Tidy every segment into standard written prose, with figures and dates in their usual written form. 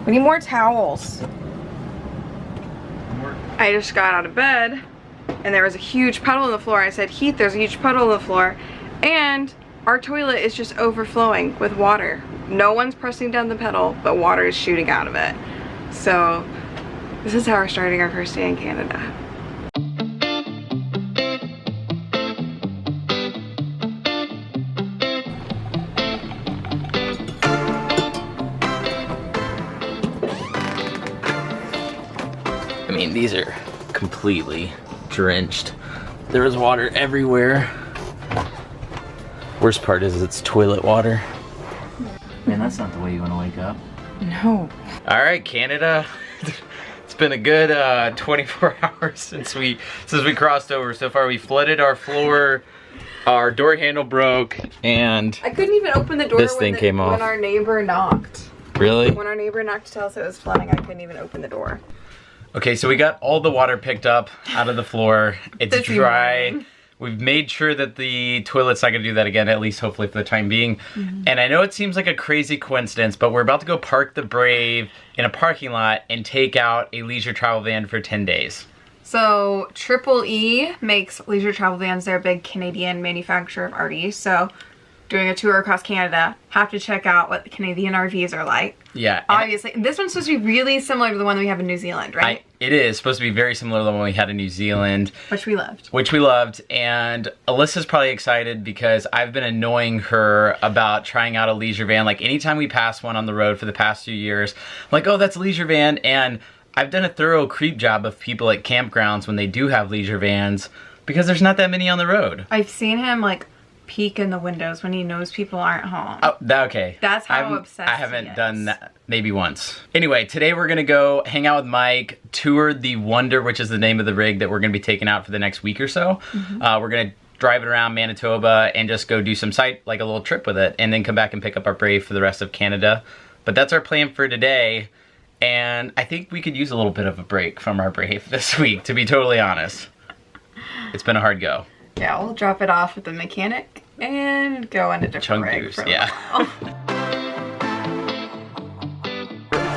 We need more towels. I just got out of bed and there was a huge puddle on the floor. I said, Heath, there's a huge puddle on the floor. And our toilet is just overflowing with water. No one's pressing down the pedal, but water is shooting out of it. So this is how we're starting our first day in Canada. I mean, these are completely drenched. There is water everywhere. Worst part is it's toilet water. Man, that's not the way you want to wake up. No. All right, Canada. It's been a good 24 hours since we crossed over. So far, we flooded our floor, our door handle broke, and I couldn't even open the door this thing came off. When our neighbor knocked. Really? When our neighbor knocked to tell us it was flooding, I couldn't even open the door. Okay, so we got all the water picked up out of the floor. It's dry. We've made sure that the toilet's not gonna do that again, at least hopefully for the time being. And I know it seems like a crazy coincidence, but we're about to go park the Brave in a parking lot and take out a leisure travel van for 10 days. So Triple E makes leisure travel vans. They're a big Canadian manufacturer of RVs. So doing a tour across Canada, have to check out what the Canadian RVs are like. Yeah. Obviously, this one's supposed to be really similar to the one that we have in New Zealand, right? It is supposed to be very similar to the one we had in New Zealand. Which we loved. Which we loved, and Alyssa's probably excited because I've been annoying her about trying out a leisure van. Like anytime we pass one on the road for the past few years, I'm like, oh, that's a leisure van, and I've done a thorough creep job of people at campgrounds when they do have leisure vans because there's not that many on the road. I've seen him like peek in the windows when he knows people aren't home. Oh, okay. That's how obsessed I haven't done that maybe once. Anyway, today we're gonna go hang out with Mike, tour the Wonder, which is the name of the rig that we're gonna be taking out for the next week or so. We're gonna drive it around Manitoba and just go do some like a little trip with it, and then come back and pick up our Brave for the rest of Canada. But that's our plan for today, and I think we could use a little bit of a break from our Brave this week, to be totally honest. It's been a hard go. Yeah, we'll drop it off with the mechanic and go on a different rig for a while.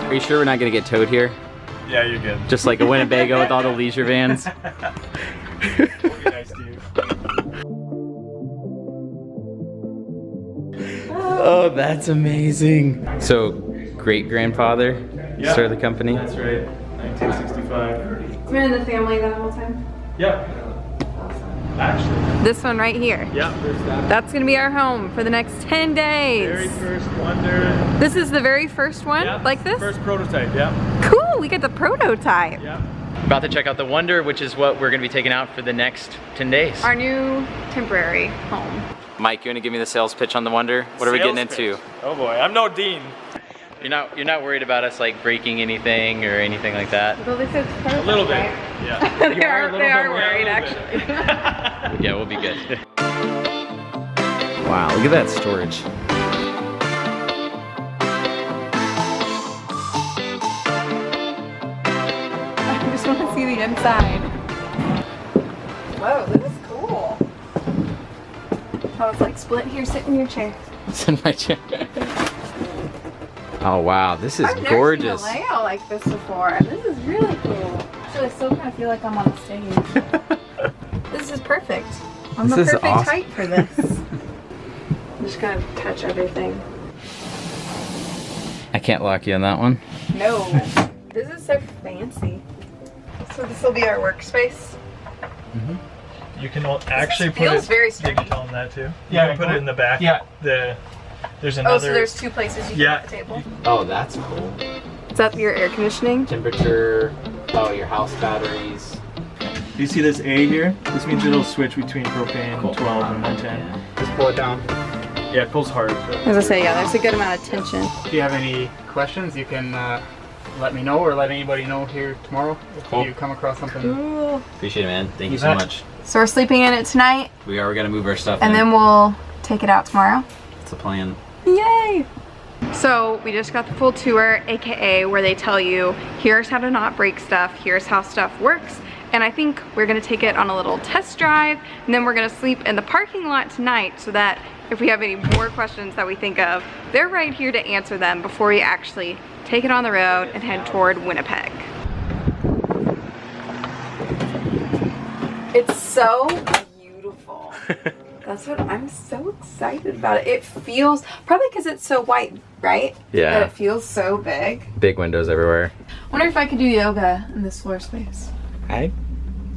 Are you sure we're not gonna get towed here? Yeah, you're good. Just like a Winnebago with all the leisure vans? Nice to you. Oh, that's amazing. So, great-grandfather started the company? That's right, 1965. Been in the family that whole time? Yep. Actually. This one right here. Yep. That's gonna be our home for the next 10 days. Very first Wonder. This is the very first one, Yep. like this? First prototype, yeah. Cool, we get the prototype. Yeah. About to check out the Wonder, which is what we're gonna be taking out for the next 10 days. Our new temporary home. Mike, you wanna give me the sales pitch on the Wonder? What are we getting into? Oh boy, I'm no dean. You're not worried about us like breaking anything or anything like that? Well, they said it's A little bit, right? yeah. they are worried, actually. Yeah, we'll be good. Wow, look at that storage. I just want to see the inside. Whoa, this is cool. Oh, it's like split here, sit in your chair. It's in my chair. Oh wow, this is gorgeous. I've never seen a layout like this before, and this is really cool. Actually, I still kind of feel like I'm on a stage. This is perfect. I'm the perfect height for this. I'm just gonna touch everything. I can't lock you on that one. No, this is so fancy. So this will be our workspace. You can actually put feels it, very you can tell them that too. You Yeah, can put it in the back. Yeah. There's another. Oh, so there's two places you can put the table. Oh, that's cool. Is that your air conditioning? Temperature, oh, your house batteries. Do you see this A here? This means it'll switch between propane 12 and 110. Just pull it down. Yeah, it pulls hard. As I say, yeah, there's a good amount of tension. If you have any questions, you can let me know or let anybody know here tomorrow if you come across something. Cool. Appreciate it, man. Thank you so much. So we're sleeping in it tonight, We are gonna move our stuff and in. then we'll take it out tomorrow. That's the plan. Yay! So we just got the full tour, aka where they tell you here's how to not break stuff, here's how stuff works, and I think we're gonna take it on a little test drive, and then we're gonna sleep in the parking lot tonight so that if we have any more questions that we think of, they're right here to answer them before we actually take it on the road and head toward Winnipeg. It's so beautiful. That's what I'm so excited about. It feels, probably because it's so white, right? Yeah. That it feels so big. Big windows everywhere. Wonder if I could do yoga in this floor space. I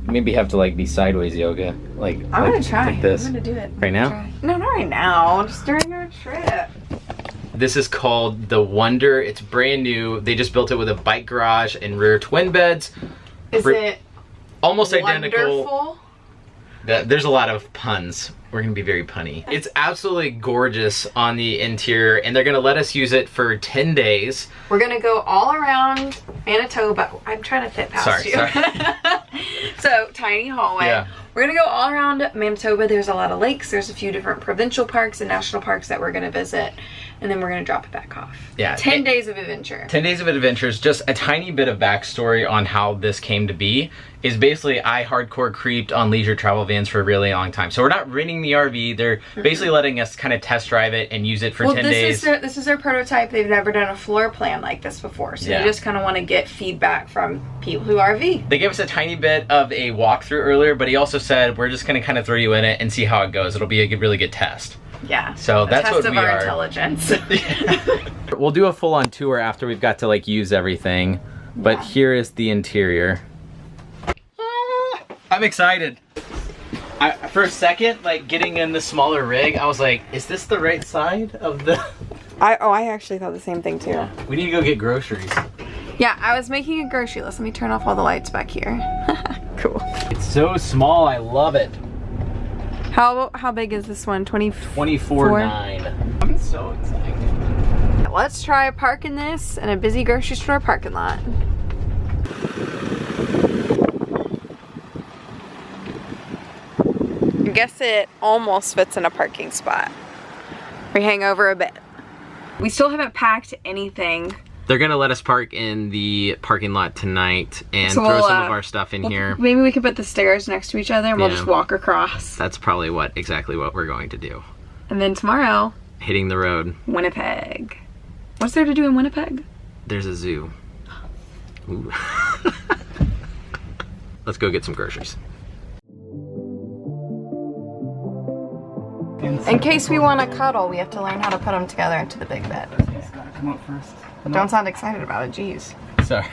maybe have to like be sideways yoga. Like I'm gonna try. Like this. I'm gonna do it. Right now? Try. No, not right now. Just during our trip. This is called the Wonder. It's brand new. They just built it with a bike garage and rear twin beds. Is it almost identical? Wonderful? There's a lot of puns. We're gonna be very punny. It's absolutely gorgeous on the interior, and they're gonna let us use it for 10 days. We're gonna go all around Manitoba. I'm trying to fit past you. Sorry. So, tiny hallway. Yeah. We're gonna go all around Manitoba. There's a lot of lakes. There's a few different provincial parks and national parks that we're gonna visit. And then we're gonna drop it back off. Yeah. 10 days of adventure. 10 days of adventures. Just a tiny bit of backstory on how this came to be is basically I hardcore creeped on leisure travel vans for a really long time. So we're not renting the RV. They're basically letting us kind of test drive it and use it for 10 days. This is their prototype. They've never done a floor plan like this before. So you just kind of want to get feedback from people who RV. They gave us a tiny bit of a walkthrough earlier, but he also said we're just going to kind of throw you in it and see how it goes. It'll be a really good test. Yeah. So that's what we are. Test of our intelligence. We'll do a full-on tour after we've got to like use everything. But here is the interior. I'm excited. For a second, like getting in the smaller rig, I was like, is this the right side of the... I actually thought the same thing too. Yeah. We need to go get groceries. Yeah, I was making a grocery list. Let me turn off all the lights back here. Cool. It's so small, I love it. How big is this one? 24.9. I'm so excited. Let's try parking this in a busy grocery store parking lot. I guess it almost fits in a parking spot. We hang over a bit. We still haven't packed anything. They're gonna let us park in the parking lot tonight and So throw some of our stuff in here. Maybe we could put the stairs next to each other and we'll just walk across. That's probably exactly what we're going to do. And then tomorrow, hitting the road. Winnipeg. What's there to do in Winnipeg? There's a zoo. Ooh. Let's go get some groceries. In case we want to cuddle, we have to learn how to put them together into the big bed. It's gotta come up first. Don't sound excited about it, jeez. Sorry.